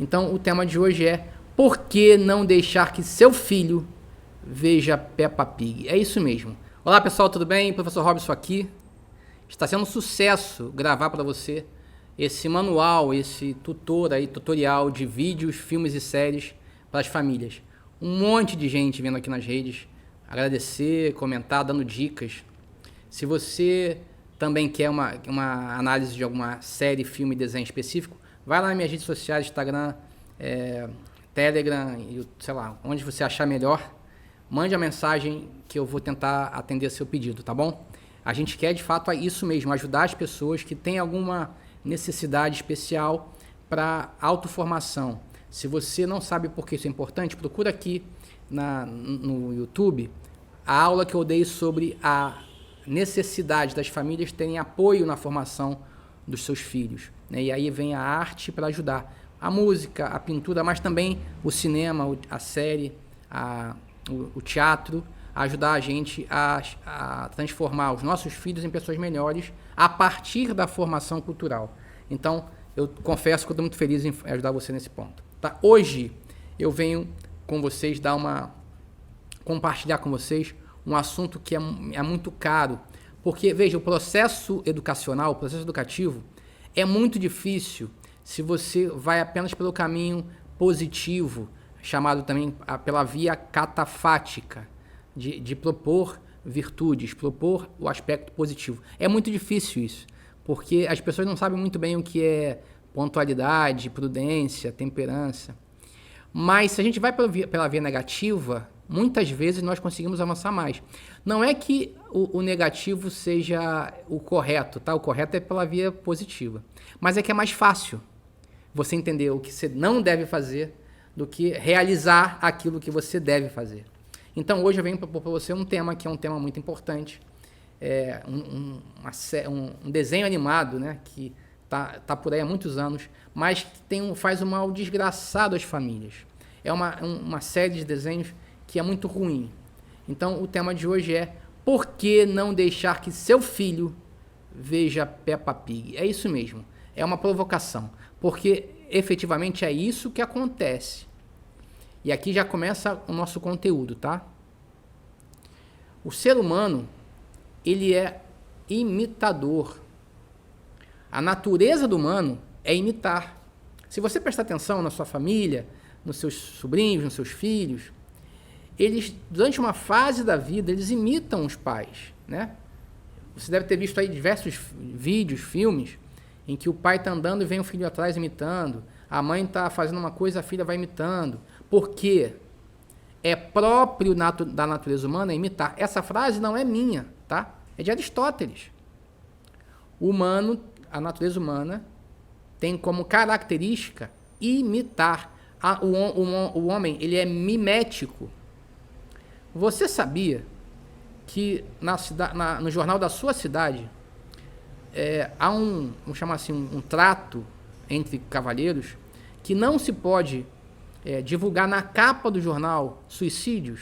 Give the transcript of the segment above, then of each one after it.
Então, o tema de hoje é: por que não deixar que seu filho veja Peppa Pig? É isso mesmo. Olá, pessoal, tudo bem? Professor Robson aqui. Está sendo um sucesso gravar para você esse manual, esse tutorial de vídeos, filmes e séries para as famílias. Um monte de gente vendo aqui nas redes, agradecer, comentar, dando dicas. Se você também quer uma análise de alguma série, filme, desenho específico, vai lá nas minhas redes sociais, Instagram, Telegram, sei lá, onde você achar melhor. Mande a mensagem que eu vou tentar atender seu pedido, tá bom? A gente quer, de fato, isso mesmo, ajudar as pessoas que têm alguma necessidade especial para autoformação. Se você não sabe por que isso é importante, procura aqui no YouTube a aula que eu dei sobre a necessidade das famílias terem apoio na formação dos seus filhos, né? E aí vem a arte para ajudar. A música, a pintura, mas também o cinema, a série, o teatro, ajudar a gente a transformar os nossos filhos em pessoas melhores a partir da formação cultural. Então, eu confesso que eu estou muito feliz em ajudar você nesse ponto. Tá? Hoje, eu venho com vocês compartilhar com vocês um assunto que é muito caro, porque, veja, o processo educacional, o processo educativo, é muito difícil se você vai apenas pelo caminho positivo, chamado também pela via catafática, de propor virtudes, propor o aspecto positivo. É muito difícil isso, porque as pessoas não sabem muito bem o que é pontualidade, prudência, temperança. Mas se a gente vai pela via negativa, muitas vezes nós conseguimos avançar mais. Não é que o negativo seja o correto, tá? O correto é pela via positiva. Mas é que é mais fácil você entender o que você não deve fazer do que realizar aquilo que você deve fazer. Então, hoje eu venho propor para você um tema que é um tema muito importante, um desenho animado, né, que tá por aí há muitos anos, mas que faz um mal desgraçado às famílias. É uma série de desenhos que é muito ruim. Então, o tema de hoje é: por que não deixar que seu filho veja Peppa Pig? É isso mesmo, é uma provocação, porque efetivamente é isso que acontece. E aqui já começa o nosso conteúdo, tá? O ser humano, ele é imitador. A natureza do humano é imitar. Se você prestar atenção na sua família, nos seus sobrinhos, nos seus filhos, eles, durante uma fase da vida, eles imitam os pais, né? Você deve ter visto aí diversos vídeos, filmes, em que o pai está andando e vem o filho atrás imitando. A mãe está fazendo uma coisa, a filha vai imitando. Porque é próprio da natureza humana imitar. Essa frase não é minha, tá? É de Aristóteles. A natureza humana tem como característica imitar. O homem, ele é mimético. Você sabia que no jornal da sua cidade há vamos chamar assim, um trato entre cavalheiros que não se pode divulgar na capa do jornal suicídios?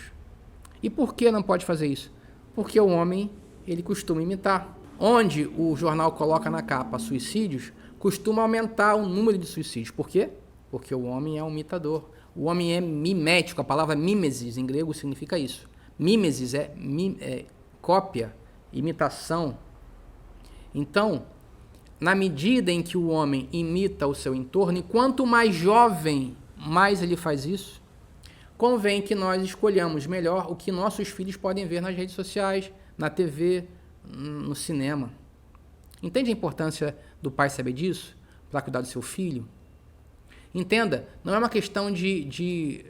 E por que não pode fazer isso? Porque o homem, ele costuma imitar. Onde o jornal coloca na capa suicídios, costuma aumentar o número de suicídios. Por quê? Porque o homem é um imitador. O homem é mimético. A palavra mimesis em grego significa isso. Mimesis é cópia, imitação. Então, na medida em que o homem imita o seu entorno, e quanto mais jovem, mais ele faz isso, convém que nós escolhamos melhor o que nossos filhos podem ver nas redes sociais, na TV, no cinema. Entende a importância do pai saber disso para cuidar do seu filho? Entenda, não é uma questão de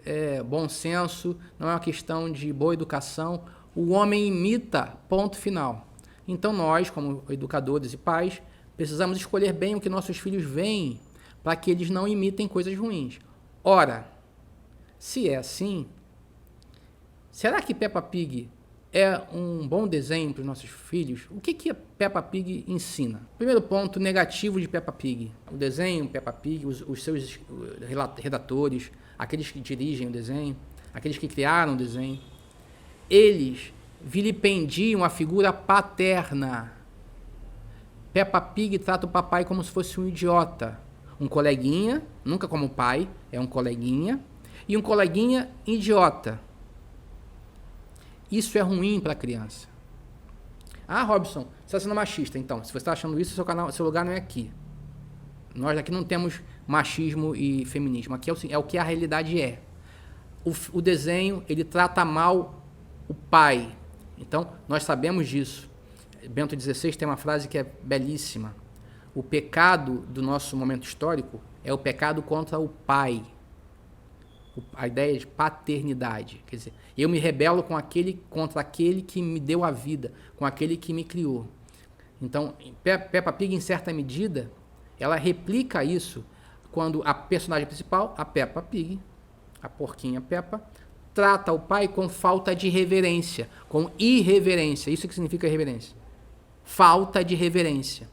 bom senso, não é uma questão de boa educação. O homem imita, ponto final. Então nós, como educadores e pais, precisamos escolher bem o que nossos filhos veem para que eles não imitem coisas ruins. Ora, se é assim, será que Peppa Pig é um bom desenho para os nossos filhos? O que a Peppa Pig ensina? Primeiro ponto negativo de Peppa Pig. O desenho Peppa Pig, os seus redatores, aqueles que dirigem o desenho, aqueles que criaram o desenho, eles vilipendiam a figura paterna. Peppa Pig trata o papai como se fosse um idiota. Um coleguinha, nunca como pai, é um coleguinha, e um coleguinha idiota. Isso é ruim para a criança. Ah, Robson, você está sendo machista. Então, se você está achando isso, seu lugar não é aqui. Nós aqui não temos machismo e feminismo. Aqui é o que a realidade é. O desenho, ele trata mal o pai. Então, nós sabemos disso. Bento XVI tem uma frase que é belíssima. O pecado do nosso momento histórico é o pecado contra o pai. A ideia de paternidade. Quer dizer, eu me rebelo contra aquele que me deu a vida, com aquele que me criou. Então, Peppa Pig, em certa medida, ela replica isso quando a personagem principal, a Peppa Pig, a porquinha Peppa, trata o pai com falta de reverência, com irreverência. Isso que significa reverência. Falta de reverência.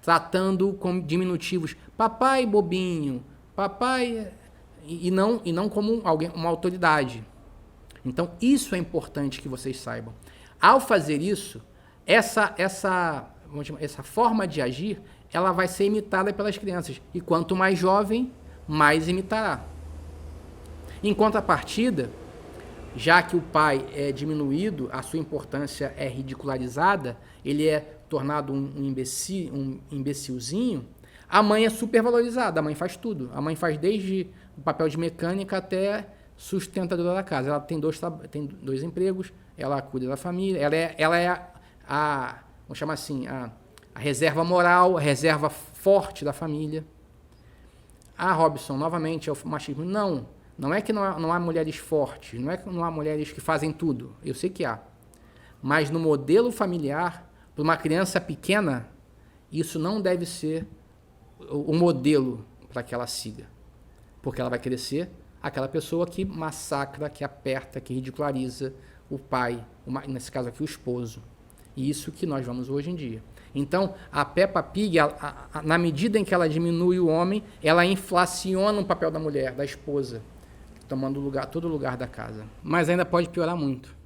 Tratando com diminutivos. Papai bobinho, papai... E não como uma autoridade. Então, isso é importante que vocês saibam. Ao fazer isso, essa forma de agir, ela vai ser imitada pelas crianças. E quanto mais jovem, mais imitará. Em contrapartida, já que o pai é diminuído, a sua importância é ridicularizada, ele é tornado um imbecilzinho, a mãe é supervalorizada, a mãe faz tudo. A mãe faz desde o papel de mecânica até sustentadora da casa. Ela tem dois empregos, ela cuida da família, ela é vamos chamar assim, a reserva moral, a reserva forte da família. Ah, Robson, novamente é o machismo. Não é que não há mulheres fortes, não é que não há mulheres que fazem tudo. Eu sei que há. Mas no modelo familiar, para uma criança pequena, isso não deve ser o modelo para que ela siga. Porque ela vai querer ser aquela pessoa que massacra, que aperta, que ridiculariza o pai, nesse caso aqui o esposo. E isso que nós vamos hoje em dia. Então, a Peppa Pig, na medida em que ela diminui o homem, ela inflaciona o papel da mulher, da esposa, tomando todo o lugar da casa. Mas ainda pode piorar muito.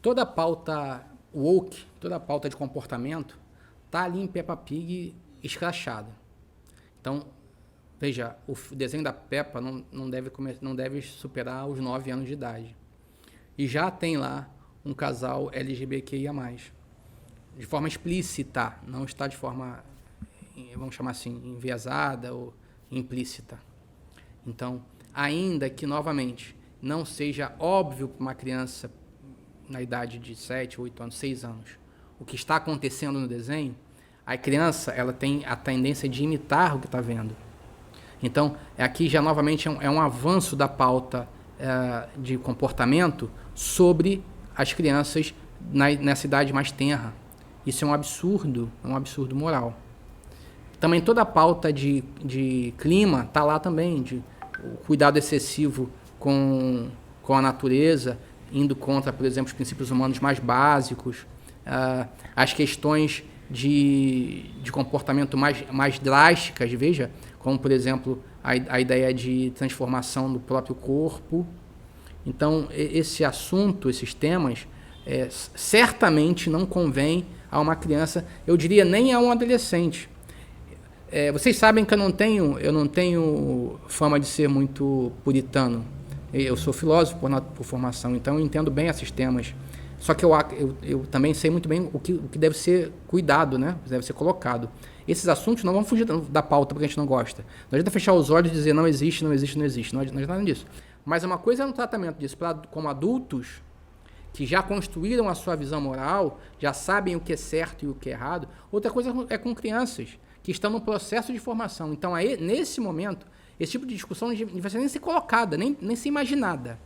Toda a pauta woke, toda a pauta de comportamento, está ali em Peppa Pig escrachada. Então, veja, o desenho da Peppa não deve superar os 9 anos de idade. E já tem lá um casal LGBTQIA+. De forma explícita, não está de forma, vamos chamar assim, enviesada ou implícita. Então, ainda que, novamente, não seja óbvio para uma criança na idade de 7, 8 anos, 6 anos, o que está acontecendo no desenho, a criança ela tem a tendência de imitar o que está vendo. Então, aqui já novamente é um avanço da pauta de comportamento sobre as crianças nessa idade mais tenra. Isso é um absurdo moral. Também toda a pauta de clima está lá também, o cuidado excessivo com a natureza, indo contra, por exemplo, os princípios humanos mais básicos, as questões de comportamento mais drásticas, veja, como, por exemplo, a ideia de transformação do próprio corpo. Então, esse assunto, esses temas, certamente não convém a uma criança, eu diria nem a um adolescente. Vocês sabem que eu não tenho fama de ser muito puritano. Eu sou filósofo por formação, então eu entendo bem esses temas. Só que eu também sei muito bem o que deve ser cuidado, né? Deve ser colocado. Esses assuntos não vão fugir da pauta porque a gente não gosta. Não adianta fechar os olhos e dizer não existe, não existe, não existe. Não adianta nada disso. Mas uma coisa é um tratamento disso como adultos que já construíram a sua visão moral, já sabem o que é certo e o que é errado. Outra coisa é com crianças que estão no processo de formação. Então, aí, nesse momento, esse tipo de discussão não devia nem ser colocada, nem ser imaginada.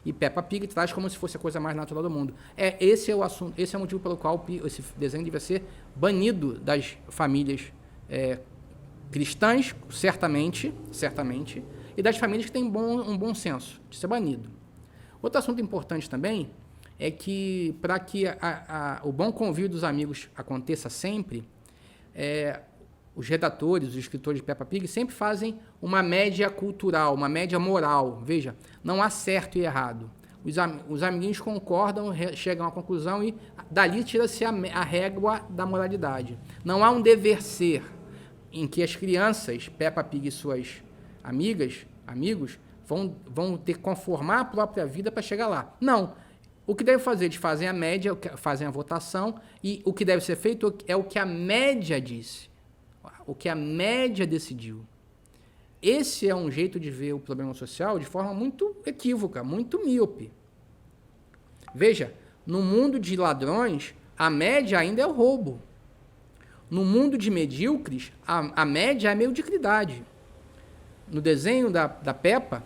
E Peppa Pig traz como se fosse a coisa mais natural do mundo. Esse é o assunto, esse é o motivo pelo qual esse desenho devia ser banido das famílias cristãs, certamente, e das famílias que têm um bom senso, de ser banido. Outro assunto importante também é que, para que o bom convívio dos amigos aconteça sempre, os redatores, os escritores de Peppa Pig sempre fazem uma média cultural, uma média moral. Veja, não há certo e errado. Os amiguinhos concordam, chegam à conclusão e dali tira-se a régua da moralidade. Não há um dever ser. em que as crianças, Peppa Pig e suas amigos, vão ter que conformar a própria vida para chegar lá. Não. O que deve fazer? Eles fazem a média, fazem a votação, e o que deve ser feito é o que a média disse. O que a média decidiu. Esse é um jeito de ver o problema social de forma muito equívoca, muito míope. Veja, no mundo de ladrões, a média ainda é o roubo. No mundo de medíocres, a média é a mediocridade. No desenho da Peppa,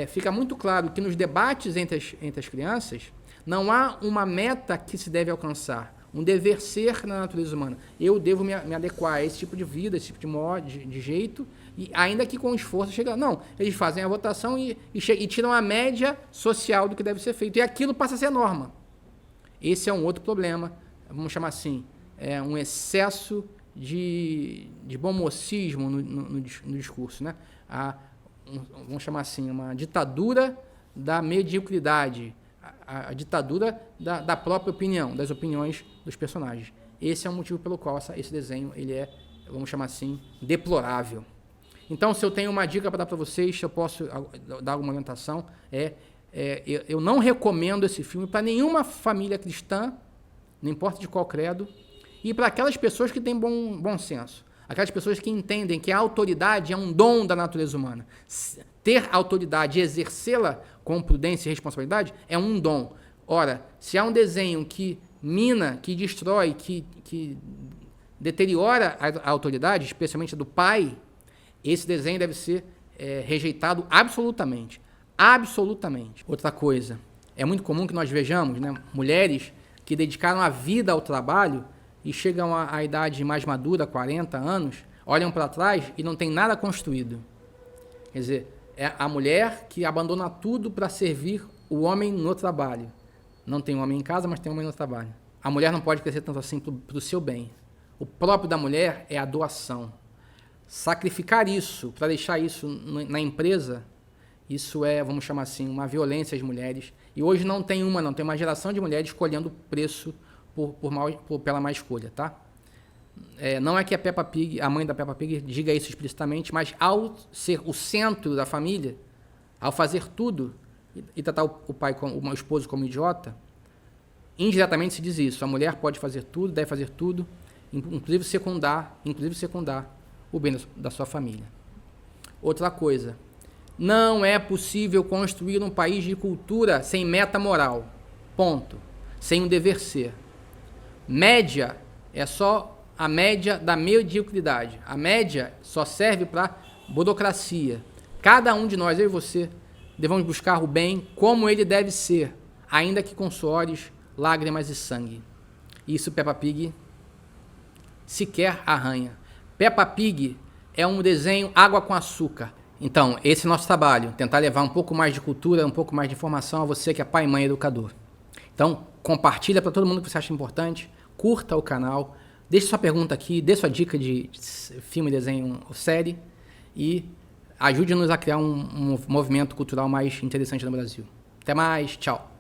fica muito claro que nos debates entre as crianças, não há uma meta que se deve alcançar, um dever ser na natureza humana. Eu devo me adequar a esse tipo de vida, esse tipo de modo, de jeito, e ainda que com esforço chegar. Não, eles fazem a votação e tiram a média social do que deve ser feito, e aquilo passa a ser a norma. Esse é um outro problema, vamos chamar assim, um excesso de bom-mocismo no discurso, né? Vamos chamar assim, uma ditadura da mediocridade, a ditadura da própria opinião, das opiniões dos personagens. Esse é o motivo pelo qual esse desenho ele é, vamos chamar assim, deplorável. Então, se eu tenho uma dica para dar para vocês, se eu posso dar alguma orientação, eu não recomendo esse filme para nenhuma família cristã, não importa de qual credo, e para aquelas pessoas que têm bom senso. Aquelas pessoas que entendem que a autoridade é um dom da natureza humana. Ter autoridade e exercê-la com prudência e responsabilidade é um dom. Ora, se há um desenho que mina, que destrói, que deteriora a autoridade, especialmente a do pai, esse desenho deve ser rejeitado absolutamente. Absolutamente. Outra coisa, é muito comum que nós vejamos, né, mulheres que dedicaram a vida ao trabalho e chegam à idade mais madura, 40 anos, olham para trás e não tem nada construído. Quer dizer, é a mulher que abandona tudo para servir o homem no trabalho. Não tem um homem em casa, mas tem um homem no trabalho. A mulher não pode crescer tanto assim para o seu bem. O próprio da mulher é a doação. Sacrificar isso para deixar isso na empresa, isso é, vamos chamar assim, uma violência às mulheres. E hoje não tem uma geração de mulheres escolhendo o preço pela má escolha, tá? Não é que a mãe da Peppa Pig diga isso explicitamente, mas ao ser o centro da família, ao fazer tudo e tratar o esposo como idiota, indiretamente se diz isso. A mulher pode fazer tudo, deve fazer tudo, inclusive secundar o bem da sua família. Outra coisa, não é possível construir um país de cultura sem meta moral. Ponto. Sem um dever ser. Média é só a média da mediocridade. A média só serve para burocracia. Cada um de nós, eu e você, devemos buscar o bem como ele deve ser, ainda que com suores, lágrimas e sangue. Isso Peppa Pig sequer arranha. Peppa Pig é um desenho água com açúcar. Então, esse é o nosso trabalho, tentar levar um pouco mais de cultura, um pouco mais de informação a você que é pai, mãe e educador. Então, compartilha para todo mundo que você acha importante, curta o canal, deixe sua pergunta aqui, dê sua dica de filme, desenho ou série e ajude-nos a criar um movimento cultural mais interessante no Brasil. Até mais, tchau!